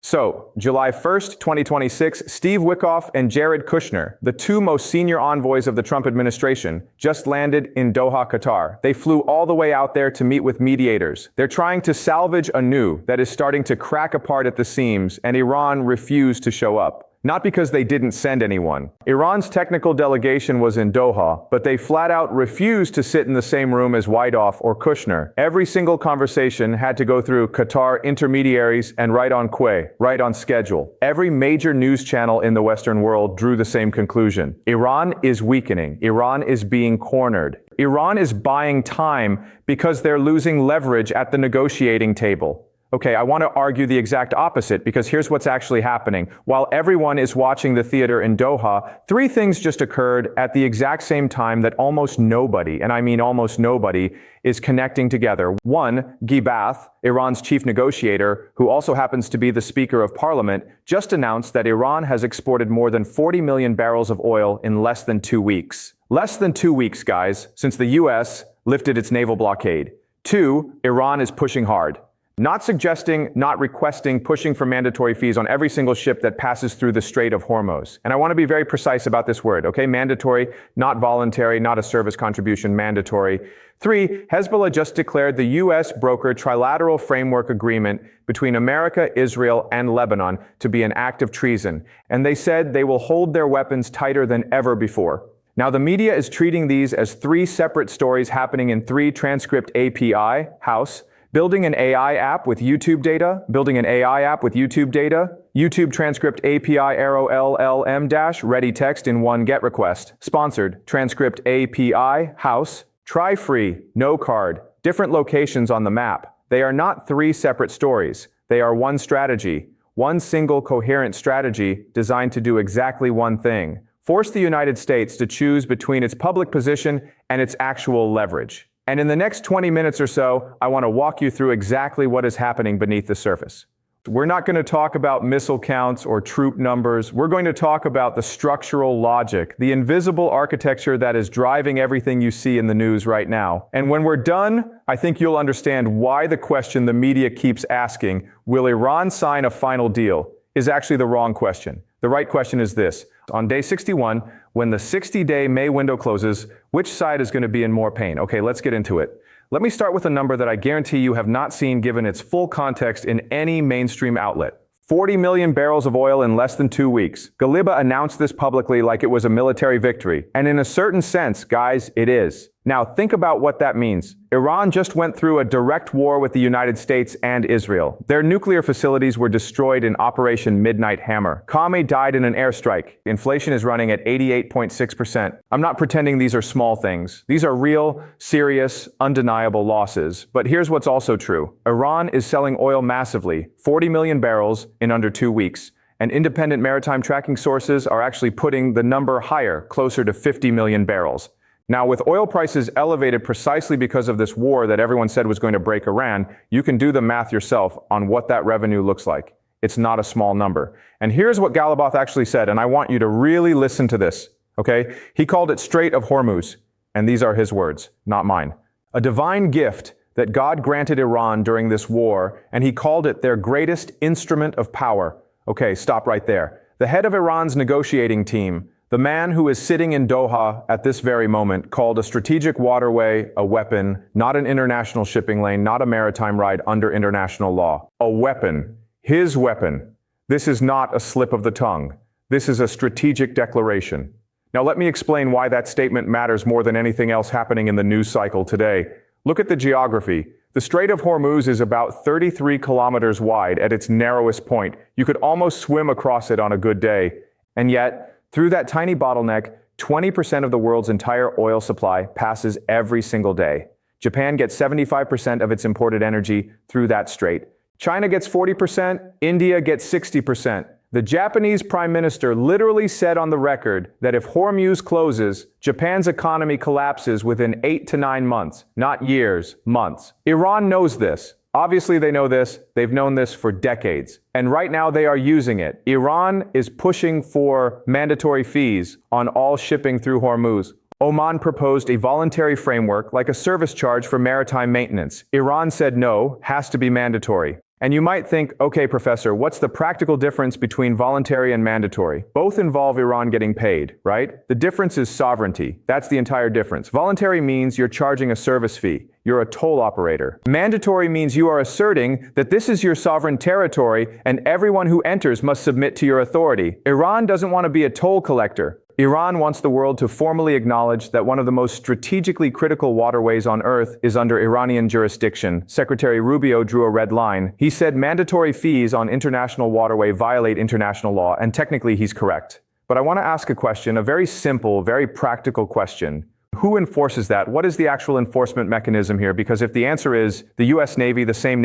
So, July 1st, 2026, Steve Witkoff and Jared Kushner, the two most senior envoys of the Trump administration, just landed in Doha, Qatar. They flew all the way out there to meet with mediators. They're trying to salvage a new that is starting to crack apart at the seams, and Iran refused to show up. Not because they didn't send anyone. Iran's technical delegation was in Doha, but they flat out refused to sit in the same room as Witkoff or Kushner. Every single conversation had to go through Qatar intermediaries and right on schedule. Every major news channel in the Western world drew the same conclusion. Iran is weakening. Iran is being cornered. Iran is buying time because they're losing leverage at the negotiating table. Okay, I want to argue the exact opposite because here's what's actually happening. While everyone is watching the theater in Doha, three things just occurred at the exact same time that almost nobody, and I mean almost nobody, is connecting together. One, Guy Bath, Iran's chief negotiator, who also happens to be the Speaker of Parliament, just announced that Iran has exported more than 40 million barrels of oil in less than 2 weeks. Less than 2 weeks, guys, since the U.S. lifted its naval blockade. Two, Iran is pushing hard. Not suggesting, not requesting, pushing for mandatory fees on every single ship that passes through the Strait of Hormuz. And I want to be very precise about this word, okay? Mandatory, not voluntary, not a service contribution, mandatory. Three, Hezbollah just declared the U.S. brokered trilateral framework agreement between America, Israel, and Lebanon to be an act of treason. And they said they will hold their weapons tighter than ever before. Now, the media is treating these as three separate stories happening in three transcript API, house, building an AI app with YouTube data, YouTube transcript API arrow LLM dash ready text in one GET request, sponsored, transcript API, house, try free, no card, different locations on the map. They are not three separate stories. They are one strategy, one single coherent strategy designed to do exactly one thing: force the United States to choose between its public position and its actual leverage. And in the next 20 minutes or so, I want to walk you through exactly what is happening beneath the surface. We're not going to talk about missile counts or troop numbers. We're going to talk about the structural logic, the invisible architecture that is driving everything you see in the news right now. And when we're done, I think you'll understand why the question the media keeps asking, will Iran sign a final deal, is actually the wrong question. The right question is this: on day 61, when the 60-day May window closes, which side is going to be in more pain? Okay, let's get into it. Let me start with a number that I guarantee you have not seen given its full context in any mainstream outlet. 40 million barrels of oil in less than 2 weeks. Ghaliba announced this publicly like it was a military victory. And in a certain sense, guys, it is. Now, think about what that means. Iran just went through a direct war with the United States and Israel. Their nuclear facilities were destroyed in Operation Midnight Hammer. Khamenei died in an airstrike. Inflation is running at 88.6%. I'm not pretending these are small things. These are real, serious, undeniable losses. But here's what's also true. Iran is selling oil massively, 40 million barrels in under 2 weeks. And independent maritime tracking sources are actually putting the number higher, closer to 50 million barrels. Now, with oil prices elevated precisely because of this war that everyone said was going to break Iran, you can do the math yourself on what that revenue looks like. It's not a small number. And here's what Ghaliba actually said, and I want you to really listen to this, okay? He called it Strait of Hormuz, and these are his words, not mine. A divine gift that God granted Iran during this war, and he called it their greatest instrument of power. Okay, stop right there. The head of Iran's negotiating team, the man who is sitting in Doha at this very moment, called a strategic waterway a weapon, not an international shipping lane, not a maritime ride under international law. A weapon. His weapon. This is not a slip of the tongue. This is a strategic declaration. Now let me explain why that statement matters more than anything else happening in the news cycle today. Look at the geography. The Strait of Hormuz is about 33 kilometers wide at its narrowest point. You could almost swim across it on a good day. And yet, through that tiny bottleneck, 20% of the world's entire oil supply passes every single day. Japan gets 75% of its imported energy through that strait. China gets 40%, India gets 60%. The Japanese Prime Minister literally said on the record that if Hormuz closes, Japan's economy collapses within 8 to 9 months, not years, months. Iran knows this. Obviously, they know this. They've known this for decades. And right now, they are using it. Iran is pushing for mandatory fees on all shipping through Hormuz. Oman proposed a voluntary framework like a service charge for maritime maintenance. Iran said no, has to be mandatory. And you might think, okay, Professor, what's the practical difference between voluntary and mandatory? Both involve Iran getting paid, right? The difference is sovereignty. That's the entire difference. Voluntary means you're charging a service fee. You're a toll operator. Mandatory means you are asserting that this is your sovereign territory and everyone who enters must submit to your authority. Iran doesn't want to be a toll collector. Iran wants the world to formally acknowledge that one of the most strategically critical waterways on Earth is under Iranian jurisdiction. Secretary Rubio drew a red line. He said mandatory fees on international waterway violate international law, and technically he's correct. But I want to ask a question, a very simple, very practical question. Who enforces that? What is the actual enforcement mechanism here? Because if the answer is the U.S. Navy, that same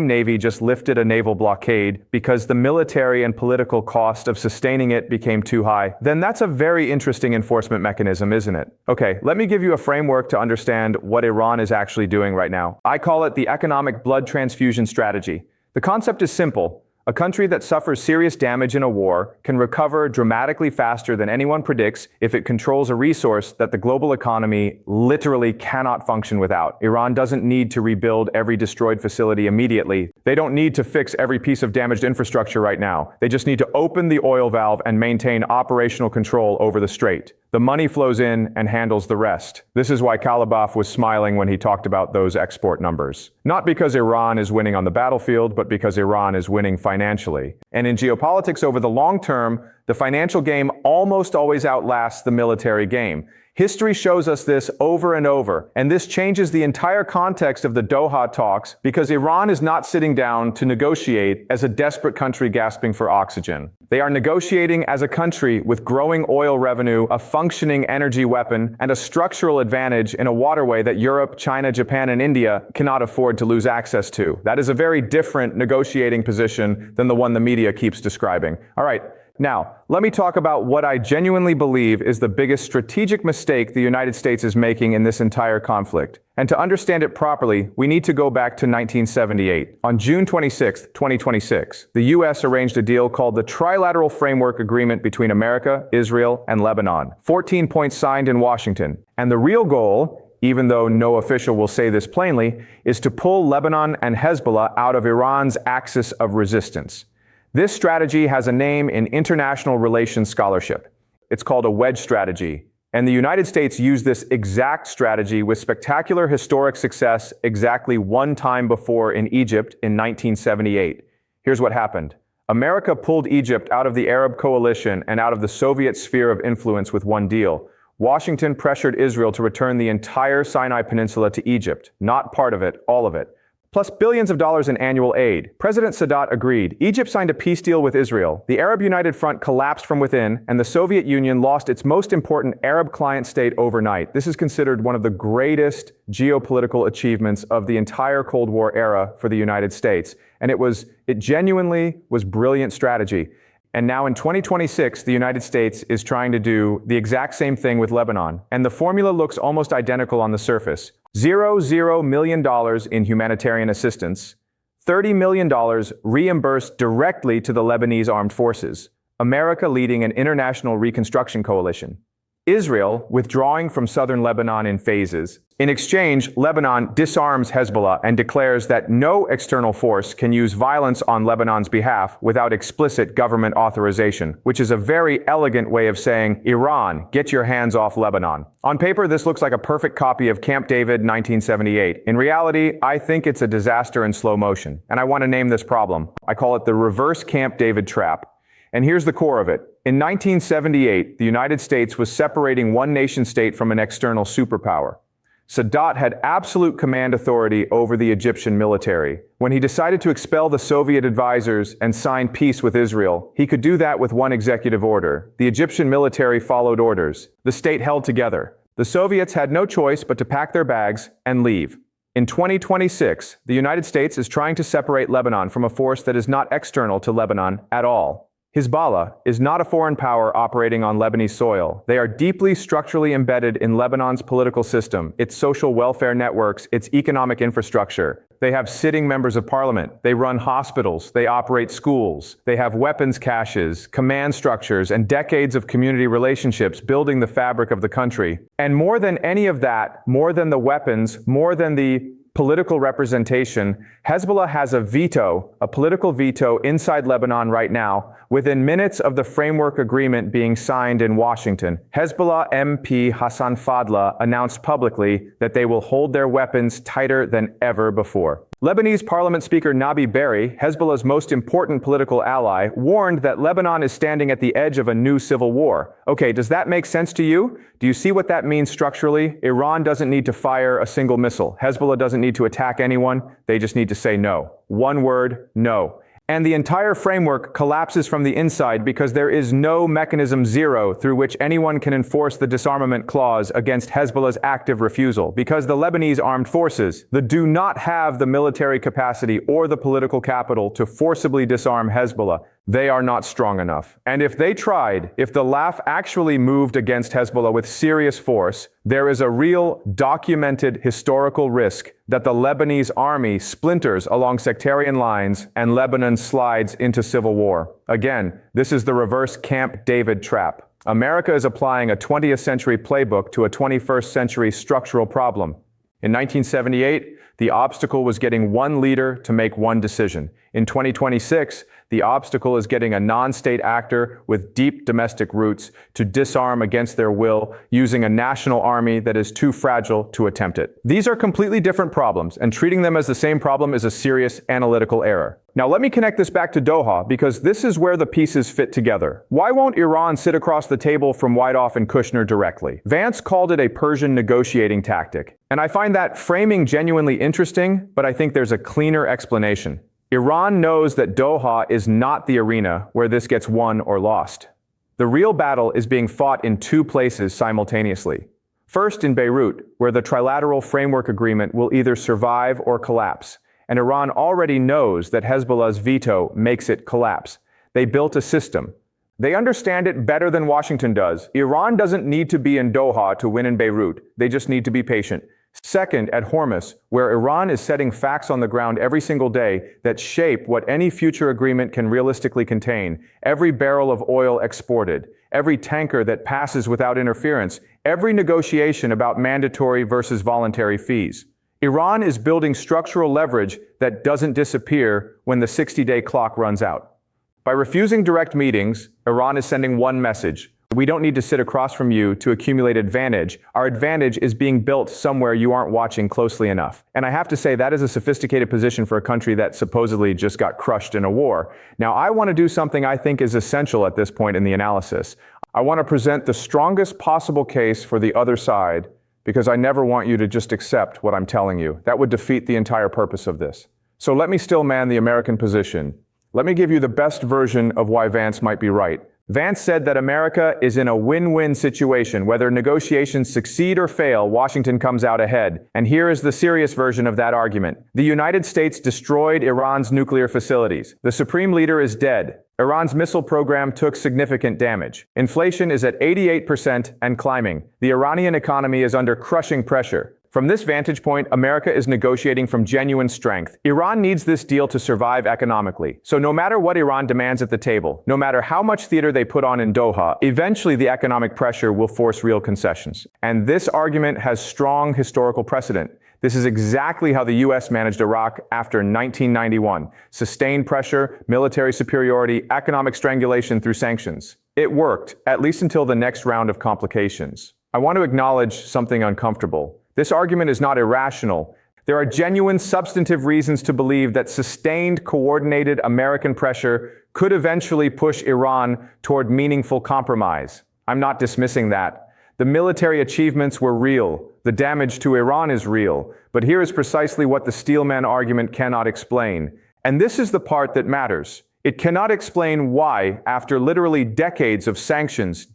Navy just lifted a naval blockade because the military and political cost of sustaining it became too high, then that's a very interesting enforcement mechanism, isn't it? Okay, let me give you a framework to understand what Iran is actually doing right now. I call it the economic blood transfusion strategy. The concept is simple. A country that suffers serious damage in a war can recover dramatically faster than anyone predicts if it controls a resource that the global economy literally cannot function without. Iran doesn't need to rebuild every destroyed facility immediately. They don't need to fix every piece of damaged infrastructure right now. They just need to open the oil valve and maintain operational control over the strait. The money flows in and handles the rest. This is why Kalibaf was smiling when he talked about those export numbers. Not because Iran is winning on the battlefield, but because Iran is winning financially. And in geopolitics over the long term, the financial game almost always outlasts the military game. History shows us this over and over, and this changes the entire context of the Doha talks because Iran is not sitting down to negotiate as a desperate country gasping for oxygen. They are negotiating as a country with growing oil revenue, a functioning energy weapon, and a structural advantage in a waterway that Europe, China, Japan, and India cannot afford to lose access to. That is a very different negotiating position than the one the media keeps describing. All right. Now, let me talk about what I genuinely believe is the biggest strategic mistake the United States is making in this entire conflict. And to understand it properly, we need to go back to 1978. On June 26, 2026, the U.S. arranged a deal called the Trilateral Framework Agreement between America, Israel, and Lebanon. 14 points signed in Washington. And the real goal, even though no official will say this plainly, is to pull Lebanon and Hezbollah out of Iran's axis of resistance. This strategy has a name in international relations scholarship. It's called a wedge strategy. And the United States used this exact strategy with spectacular historic success exactly one time before in Egypt in 1978. Here's what happened. America pulled Egypt out of the Arab coalition and out of the Soviet sphere of influence with one deal. Washington pressured Israel to return the entire Sinai Peninsula to Egypt, not part of it, all of it. Plus billions of dollars in annual aid. President Sadat agreed. Egypt signed a peace deal with Israel. The Arab United Front collapsed from within, and the Soviet Union lost its most important Arab client state overnight. This is considered one of the greatest geopolitical achievements of the entire Cold War era for the United States. And it genuinely was brilliant strategy. And now in 2026, the United States is trying to do the exact same thing with Lebanon. And the formula looks almost identical on the surface. $0 million in humanitarian assistance, $30 million reimbursed directly to the Lebanese armed forces, America leading an international reconstruction coalition. Israel withdrawing from southern Lebanon in phases. In exchange, Lebanon disarms Hezbollah and declares that no external force can use violence on Lebanon's behalf without explicit government authorization, which is a very elegant way of saying, Iran, get your hands off Lebanon. On paper, this looks like a perfect copy of Camp David 1978. In reality, I think it's a disaster in slow motion, and I want to name this problem. I call it the reverse Camp David trap. And here's the core of it. In 1978, the United States was separating one nation-state from an external superpower. Sadat had absolute command authority over the Egyptian military. When he decided to expel the Soviet advisors and sign peace with Israel, he could do that with one executive order. The Egyptian military followed orders. The state held together. The Soviets had no choice but to pack their bags and leave. In 2026, the United States is trying to separate Lebanon from a force that is not external to Lebanon at all. Hezbollah is not a foreign power operating on Lebanese soil. They are deeply structurally embedded in Lebanon's political system, its social welfare networks, its economic infrastructure. They have sitting members of parliament. They run hospitals. They operate schools. They have weapons caches, command structures, and decades of community relationships building the fabric of the country. And more than any of that, more than the weapons, more than the Political representation. Hezbollah has a veto, a political veto inside Lebanon right now, within minutes of the framework agreement being signed in Washington. Hezbollah MP Hassan Fadla announced publicly that they will hold their weapons tighter than ever before. Lebanese Parliament Speaker Nabi Berri, Hezbollah's most important political ally, warned that Lebanon is standing at the edge of a new civil war. Okay, does that make sense to you? Do you see what that means structurally? Iran doesn't need to fire a single missile. Hezbollah doesn't need to attack anyone. They just need to say no. One word, no. And the entire framework collapses from the inside because there is no mechanism zero through which anyone can enforce the disarmament clause against Hezbollah's active refusal, because the Lebanese armed forces do not have the military capacity or the political capital to forcibly disarm Hezbollah. They are not strong enough. And if they tried, if the LAF actually moved against Hezbollah with serious force, there is a real documented historical risk that the Lebanese army splinters along sectarian lines and Lebanon slides into civil war. Again, this is the reverse Camp David trap. America is applying a 20th century playbook to a 21st century structural problem. In 1978, the obstacle was getting one leader to make one decision. In 2026, the obstacle is getting a non-state actor with deep domestic roots to disarm against their will using a national army that is too fragile to attempt it. These are completely different problems, and treating them as the same problem is a serious analytical error. Now let me connect this back to Doha, because this is where the pieces fit together. Why won't Iran sit across the table from Wyckoff and Kushner directly? Vance called it a Persian negotiating tactic, and I find that framing genuinely interesting, but I think there's a cleaner explanation. Iran knows that Doha is not the arena where this gets won or lost. The real battle is being fought in two places simultaneously. First, in Beirut, where the trilateral framework agreement will either survive or collapse. And Iran already knows that Hezbollah's veto makes it collapse. They built a system. They understand it better than Washington does. Iran doesn't need to be in Doha to win in Beirut. They just need to be patient. Second, at Hormuz, where Iran is setting facts on the ground every single day that shape what any future agreement can realistically contain. Every barrel of oil exported, every tanker that passes without interference, every negotiation about mandatory versus voluntary fees. Iran is building structural leverage that doesn't disappear when the 60-day clock runs out. By refusing direct meetings, Iran is sending one message. We don't need to sit across from you to accumulate advantage. Our advantage is being built somewhere you aren't watching closely enough. And I have to say, that is a sophisticated position for a country that supposedly just got crushed in a war. Now, I want to do something I think is essential at this point in the analysis. I want to present the strongest possible case for the other side, because I never want you to just accept what I'm telling you. That would defeat the entire purpose of this. So let me still man the American position. Let me give you the best version of why Vance might be right. Vance said that America is in a win-win situation. Whether negotiations succeed or fail, Washington comes out ahead. And here is the serious version of that argument. The United States destroyed Iran's nuclear facilities. The supreme leader is dead. Iran's missile program took significant damage. Inflation is at 88% and climbing. The Iranian economy is under crushing pressure. From this vantage point, America is negotiating from genuine strength. Iran needs this deal to survive economically. So no matter what Iran demands at the table, no matter how much theater they put on in Doha, eventually the economic pressure will force real concessions. And this argument has strong historical precedent. This is exactly how the U.S. managed Iraq after 1991. Sustained pressure, military superiority, economic strangulation through sanctions. It worked, at least until the next round of complications. I want to acknowledge something uncomfortable. This argument is not irrational. There are genuine substantive reasons to believe that sustained, coordinated American pressure could eventually push Iran toward meaningful compromise. I'm not dismissing that. The military achievements were real. The damage to Iran is real. But here is precisely what the steelman argument cannot explain. And this is the part that matters. It cannot explain why, after literally decades of sanctions,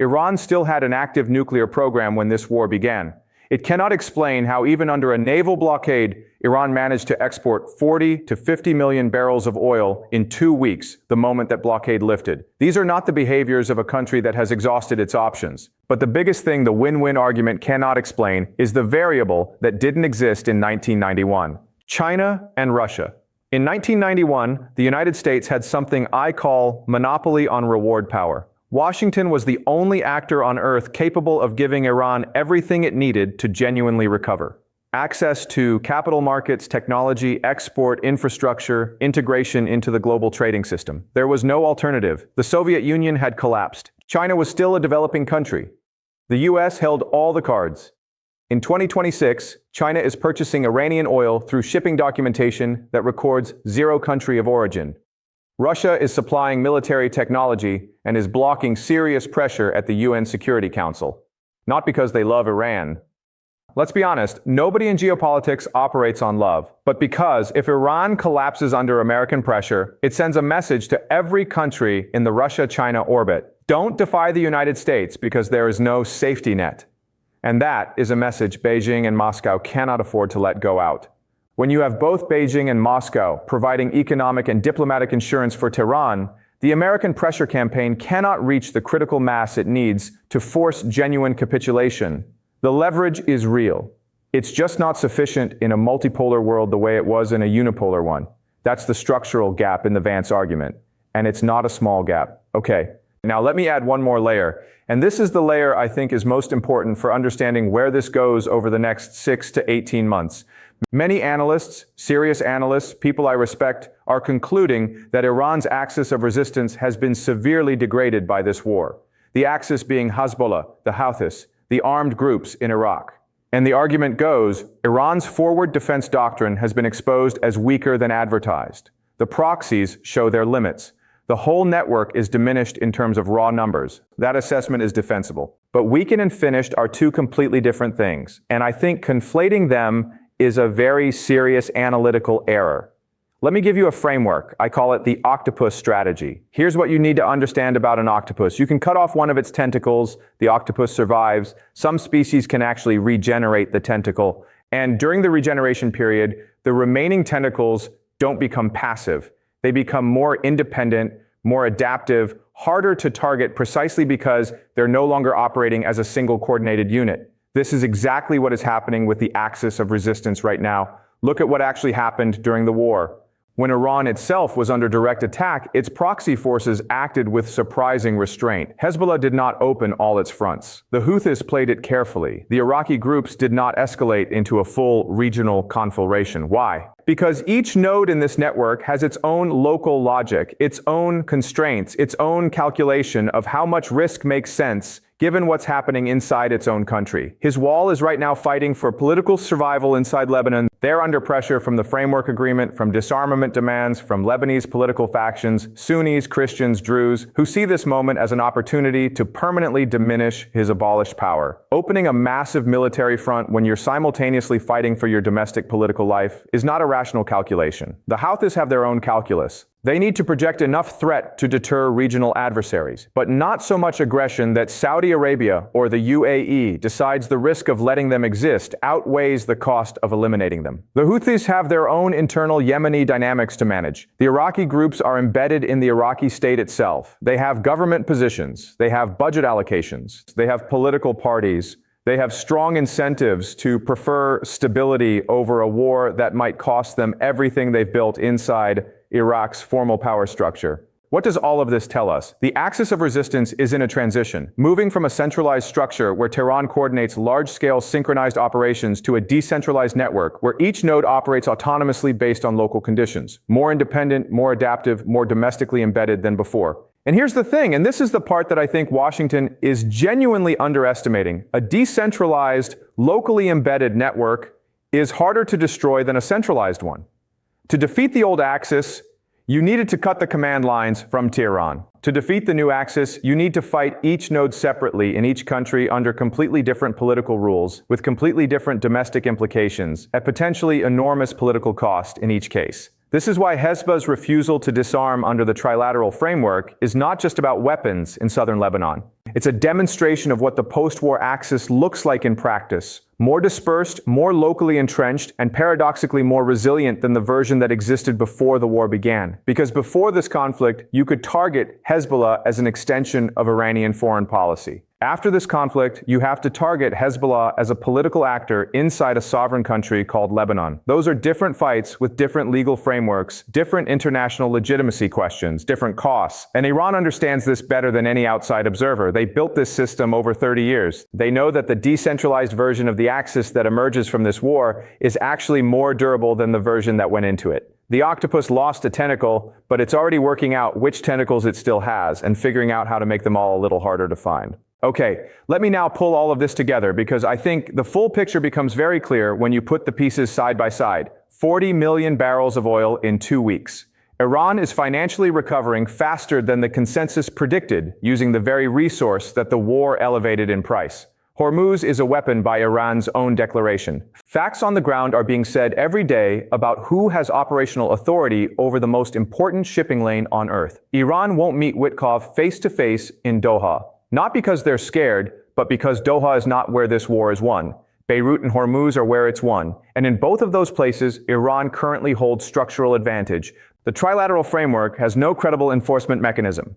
Iran still had an active nuclear program when this war began. It cannot explain how even under a naval blockade, Iran managed to export 40 to 50 million barrels of oil in 2 weeks, the moment that blockade lifted. These are not the behaviors of a country that has exhausted its options. But the biggest thing the win-win argument cannot explain is the variable that didn't exist in 1991. China and Russia. In 1991, the United States had something I call monopoly on reward power. Washington was the only actor on Earth capable of giving Iran everything it needed to genuinely recover. Access to capital markets, technology, export, infrastructure, integration into the global trading system. There was no alternative. The Soviet Union had collapsed. China was still a developing country. The U.S. held all the cards. In 2026, China is purchasing Iranian oil through shipping documentation that records zero country of origin. Russia is supplying military technology and is blocking serious pressure at the UN Security Council. Not because they love Iran. Let's be honest, nobody in geopolitics operates on love. But because if Iran collapses under American pressure, it sends a message to every country in the Russia-China orbit. Don't defy the United States because there is no safety net. And that is a message Beijing and Moscow cannot afford to let go out. When you have both Beijing and Moscow providing economic and diplomatic insurance for Tehran, the American pressure campaign cannot reach the critical mass it needs to force genuine capitulation. The leverage is real. It's just not sufficient in a multipolar world the way it was in a unipolar one. That's the structural gap in the Vance argument. And it's not a small gap. Okay, now let me add one more layer. And this is the layer I think is most important for understanding where this goes over the next 6 to 18 months. Many analysts, serious analysts, people I respect, are concluding that Iran's axis of resistance has been severely degraded by this war. The axis being Hezbollah, the Houthis, the armed groups in Iraq. And the argument goes, Iran's forward defense doctrine has been exposed as weaker than advertised. The proxies show their limits. The whole network is diminished in terms of raw numbers. That assessment is defensible. But weakened and finished are two completely different things. And I think conflating them is a very serious analytical error. Let me give you a framework. I call it the octopus strategy. Here's what you need to understand about an octopus. You can cut off one of its tentacles, the octopus survives. Some species can actually regenerate the tentacle. And during the regeneration period, the remaining tentacles don't become passive. They become more independent, more adaptive, harder to target precisely because they're no longer operating as a single coordinated unit. This is exactly what is happening with the axis of resistance right now. Look at what actually happened during the war. When Iran itself was under direct attack, its proxy forces acted with surprising restraint. Hezbollah did not open all its fronts. The Houthis played it carefully. The Iraqi groups did not escalate into a full regional conflagration. Why? Because each node in this network has its own local logic, its own constraints, its own calculation of how much risk makes sense given what's happening inside its own country. His wall is right now fighting for political survival inside Lebanon. They're under pressure from the framework agreement, from disarmament demands, from Lebanese political factions, Sunnis, Christians, Druze, who see this moment as an opportunity to permanently diminish his abolished power. Opening a massive military front when you're simultaneously fighting for your domestic political life is not a rational calculation. The Houthis have their own calculus. They need to project enough threat to deter regional adversaries, but not so much aggression that Saudi Arabia or the UAE decides the risk of letting them exist outweighs the cost of eliminating them. The Houthis have their own internal Yemeni dynamics to manage. The Iraqi groups are embedded in the Iraqi state itself. They have government positions. They have budget allocations. They have political parties. They have strong incentives to prefer stability over a war that might cost them everything they've built inside Iraq's formal power structure. What does all of this tell us? The axis of resistance is in a transition, moving from a centralized structure where Tehran coordinates large-scale synchronized operations to a decentralized network where each node operates autonomously based on local conditions, more independent, more adaptive, more domestically embedded than before. And here's the thing, and this is the part that I think Washington is genuinely underestimating. A decentralized, locally embedded network is harder to destroy than a centralized one. To defeat the old axis, you needed to cut the command lines from Tehran. To defeat the new axis, you need to fight each node separately in each country under completely different political rules, with completely different domestic implications, at potentially enormous political cost in each case. This is why Hezbollah's refusal to disarm under the trilateral framework is not just about weapons in southern Lebanon. It's a demonstration of what the post-war axis looks like in practice. More dispersed, more locally entrenched, and paradoxically more resilient than the version that existed before the war began. Because before this conflict, you could target Hezbollah as an extension of Iranian foreign policy. After this conflict, you have to target Hezbollah as a political actor inside a sovereign country called Lebanon. Those are different fights with different legal frameworks, different international legitimacy questions, different costs. And Iran understands this better than any outside observer. They built this system over 30 years. They know that the decentralized version of the Axis that emerges from this war is actually more durable than the version that went into it. The octopus lost a tentacle, but it's already working out which tentacles it still has and figuring out how to make them all a little harder to find. Okay, let me now pull all of this together because I think the full picture becomes very clear when you put the pieces side by side. 40 million barrels of oil in 2 weeks. Iran is financially recovering faster than the consensus predicted, using the very resource that the war elevated in price. Hormuz is a weapon by Iran's own declaration. Facts on the ground are being said every day about who has operational authority over the most important shipping lane on Earth. Iran won't meet Witkoff face-to-face in Doha. Not because they're scared, but because Doha is not where this war is won. Beirut and Hormuz are where it's won. And in both of those places, Iran currently holds structural advantage. The trilateral framework has no credible enforcement mechanism.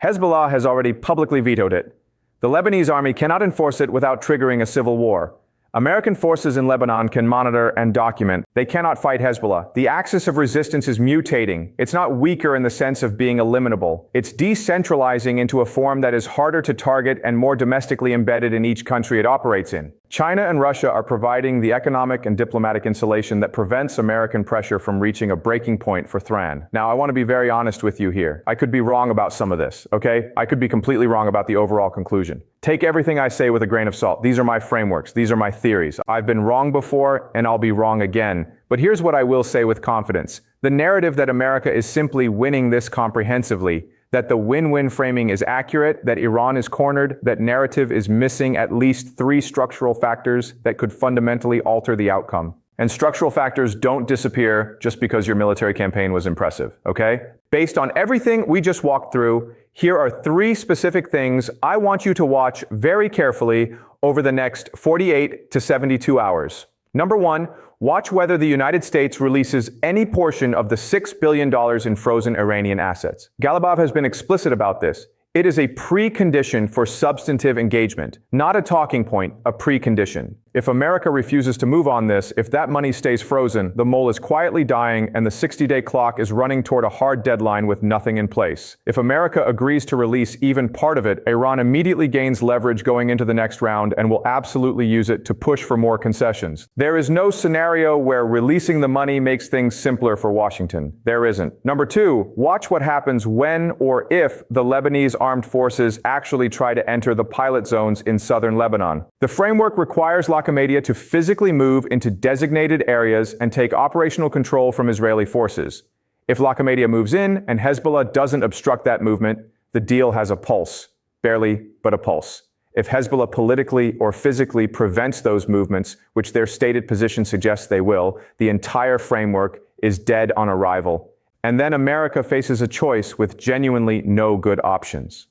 Hezbollah has already publicly vetoed it. The Lebanese army cannot enforce it without triggering a civil war. American forces in Lebanon can monitor and document. They cannot fight Hezbollah. The axis of resistance is mutating. It's not weaker in the sense of being eliminable. It's decentralizing into a form that is harder to target and more domestically embedded in each country it operates in. China and Russia are providing the economic and diplomatic insulation that prevents American pressure from reaching a breaking point for Thran. Now, I want to be very honest with you here. I could be wrong about some of this, okay? I could be completely wrong about the overall conclusion. Take everything I say with a grain of salt. These are my frameworks. These are my theories. I've been wrong before, and I'll be wrong again. But here's what I will say with confidence. The narrative that America is simply winning this comprehensively, that the win-win framing is accurate, that Iran is cornered, that narrative is missing at least 3 structural factors that could fundamentally alter the outcome. And structural factors don't disappear just because your military campaign was impressive, okay? Based on everything we just walked through, here are 3 specific things I want you to watch very carefully over the next 48 to 72 hours. Number 1, watch whether the United States releases any portion of the $6 billion in frozen Iranian assets. Galibov has been explicit about this. It is a precondition for substantive engagement, not a talking point, a precondition. If America refuses to move on this, if that money stays frozen, the mole is quietly dying and the 60-day clock is running toward a hard deadline with nothing in place. If America agrees to release even part of it, Iran immediately gains leverage going into the next round and will absolutely use it to push for more concessions. There is no scenario where releasing the money makes things simpler for Washington. There isn't. Number 2, watch what happens when or if the Lebanese armed forces actually try to enter the pilot zones in southern Lebanon. The framework requires Media to physically move into designated areas and take operational control from Israeli forces. If Media moves in and Hezbollah doesn't obstruct that movement, the deal has a pulse. Barely, but a pulse. If Hezbollah politically or physically prevents those movements, which their stated position suggests they will, the entire framework is dead on arrival. And then America faces a choice with genuinely no good options.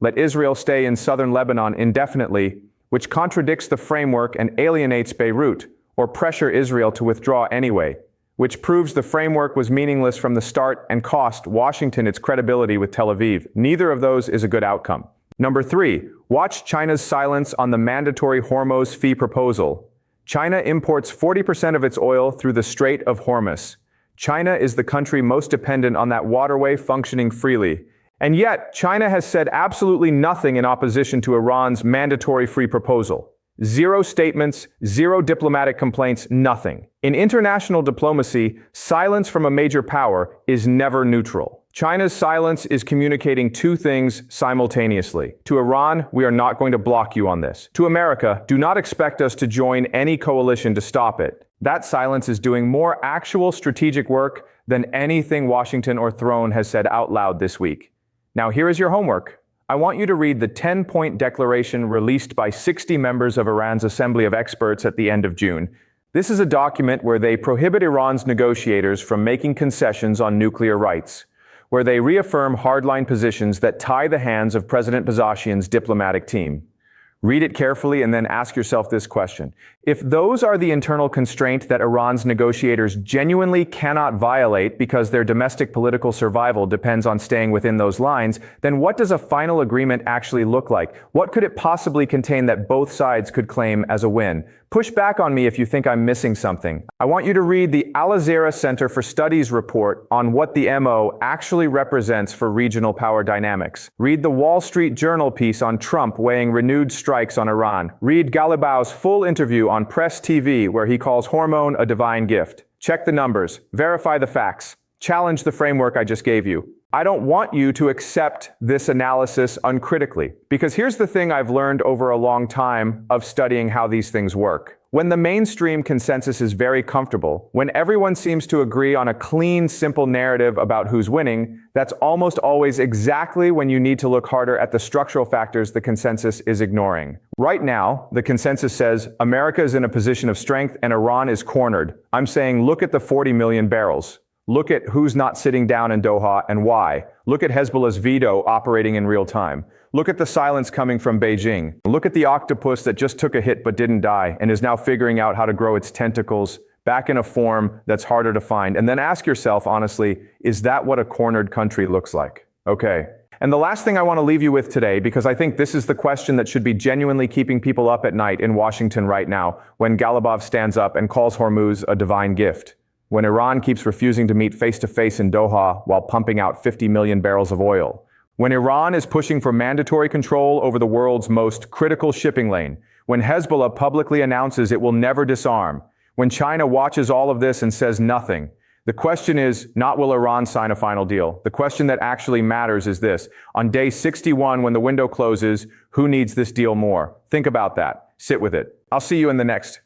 Let Israel stay in southern Lebanon indefinitely, which contradicts the framework and alienates Beirut, or pressure Israel to withdraw anyway, which proves the framework was meaningless from the start and cost Washington its credibility with Tel Aviv. Neither of those is a good outcome. Number 3, watch China's silence on the mandatory Hormuz fee proposal. China imports 40% of its oil through the Strait of Hormuz. China is the country most dependent on that waterway functioning freely. And yet, China has said absolutely nothing in opposition to Iran's mandatory free proposal. 0 statements, 0 diplomatic complaints, nothing. In international diplomacy, silence from a major power is never neutral. China's silence is communicating 2 things simultaneously. To Iran, we are not going to block you on this. To America, do not expect us to join any coalition to stop it. That silence is doing more actual strategic work than anything Washington or Throne has said out loud this week. Now here is your homework. I want you to read the 10-point declaration released by 60 members of Iran's Assembly of Experts at the end of June. This is a document where they prohibit Iran's negotiators from making concessions on nuclear rights, where they reaffirm hardline positions that tie the hands of President Pezeshkian's diplomatic team. Read it carefully and then ask yourself this question. If those are the internal constraints that Iran's negotiators genuinely cannot violate because their domestic political survival depends on staying within those lines, then what does a final agreement actually look like? What could it possibly contain that both sides could claim as a win? Push back on me if you think I'm missing something. I want you to read the Al Jazeera Center for Studies report on what the MO actually represents for regional power dynamics. Read the Wall Street Journal piece on Trump weighing renewed strikes on Iran. Read Ghalibau's full interview on Press TV where he calls hormone a divine gift. Check the numbers, verify the facts, challenge the framework I just gave you. I don't want you to accept this analysis uncritically, because here's the thing I've learned over a long time of studying how these things work. When the mainstream consensus is very comfortable, when everyone seems to agree on a clean, simple narrative about who's winning, that's almost always exactly when you need to look harder at the structural factors the consensus is ignoring. Right now, the consensus says America is in a position of strength and Iran is cornered. I'm saying look at the 40 million barrels. Look at who's not sitting down in Doha and why. Look at Hezbollah's veto operating in real time. Look at the silence coming from Beijing. Look at the octopus that just took a hit but didn't die and is now figuring out how to grow its tentacles back in a form that's harder to find. And then ask yourself, honestly, is that what a cornered country looks like? Okay. And the last thing I want to leave you with today, because I think this is the question that should be genuinely keeping people up at night in Washington right now, when Ghalibaf stands up and calls Hormuz a divine gift. When Iran keeps refusing to meet face-to-face in Doha while pumping out 50 million barrels of oil. When Iran is pushing for mandatory control over the world's most critical shipping lane. When Hezbollah publicly announces it will never disarm. When China watches all of this and says nothing. The question is not will Iran sign a final deal. The question that actually matters is this. On day 61, when the window closes, who needs this deal more? Think about that. Sit with it. I'll see you in the next